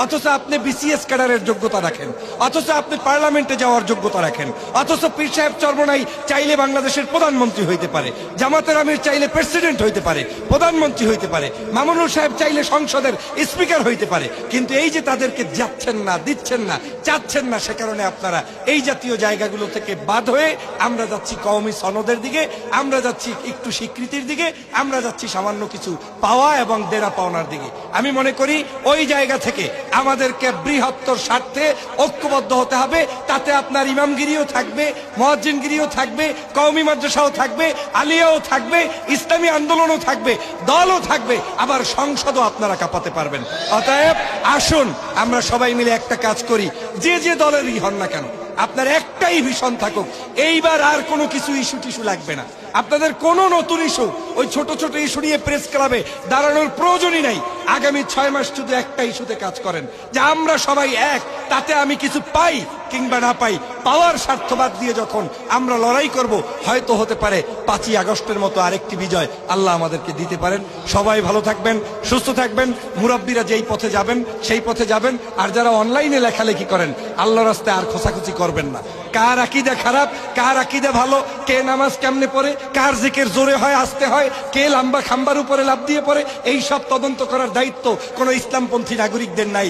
অথচ আপনি বিসিএস ক্যাডারের যোগ্যতা রাখেন, অথচ আপনি পার্লামেন্টে যাওয়ার যোগ্যতা রাখেন, অথচ পীর সাহেব চরমনাই চাইলে বাংলাদেশের প্রধানমন্ত্রী হইতে পারে, জামাতের আমির চাইলে প্রেসিডেন্ট হইতে পারে, প্রধানমন্ত্রী হইতে পারে, মামুনুল সাহেব চাইলে সংসদের স্পিকার হইতে পারে। কিন্তু এই যে তাদেরকে যাচ্ছেন না, দিচ্ছেন না, চাচ্ছেন না, সে কারণে আপনারা এই জাতীয় জায়গাগুলো থেকে বাদ হয়ে আমরা যাচ্ছি কওমি সনদের দিকে, আমরা যাচ্ছি একটু স্বীকৃতির দিকে, আমরা যাচ্ছি সামান্য কিছু পাওয়া এবং দেনা পাওনার দিকে। আমি মনে করি ওই জায়গা থেকে আমাদেরকে বৃহত্তর স্বার্থে ঐক্যবদ্ধ হতে হবে। তাতে আপনার ইমামগিরিও থাকবে, মুয়াজ্জিনগিরিও থাকবে, কওমি মাদ্রাসাও থাকবে, আলিয়াও থাকবে, ইসলামী আন্দোলনও থাকবে, দলও থাকবে, আবার সংসদও আপনারা কাঁপাতে পারবেন। অতএব আসুন আমরা সবাই মিলে একটা কাজ করি, যে যে দলেরই হন না কেন আপনার একটাই ভীষণ থাকুক, এইবার আর কোনো কিছু ইস্যু টিস্যু লাগবে না। আপনাদের কোনো নতুন ইস্যু, ওই ছোট ছোট ইস্যু নিয়ে প্রেস ক্লাবে দাঁড়ানোর প্রয়োজনই নাই। আগামী 6 মাস শুধু একটা ইস্যুতে কাজ করেন, যে আমরা সবাই এক, তাতে আমি কিছু পাই কিংবা না পাই, পাওয়ার স্বার্থবাদ দিয়ে যখন আমরা লড়াই করব, হয়তো হতে পারে 5ই আগস্টের মতো আরেকটি বিজয় আল্লাহ আমাদেরকে দিতে পারেন। সবাই ভালো থাকবেন, সুস্থ থাকবেন, মুরব্বীরা যেই পথে যাবেন সেই পথে যাবেন। আর যারা অনলাইনে লেখালেখি করেন, আল্লাহর রাস্তায় আর খোঁচাখুচি করবেন না। কার আকীদা খারাপ, কার আকীদা ভালো, কে নামাজ কেমনে পড়ে, কার জিকির জোরে হয় আসতে হয়, কে লাম্বা খাম্বার উপরে লাফ দিয়ে পড়ে, এই সব তদন্ত করার দায়িত্ব কোনো ইসলামপন্থী নাগরিকদের নাই।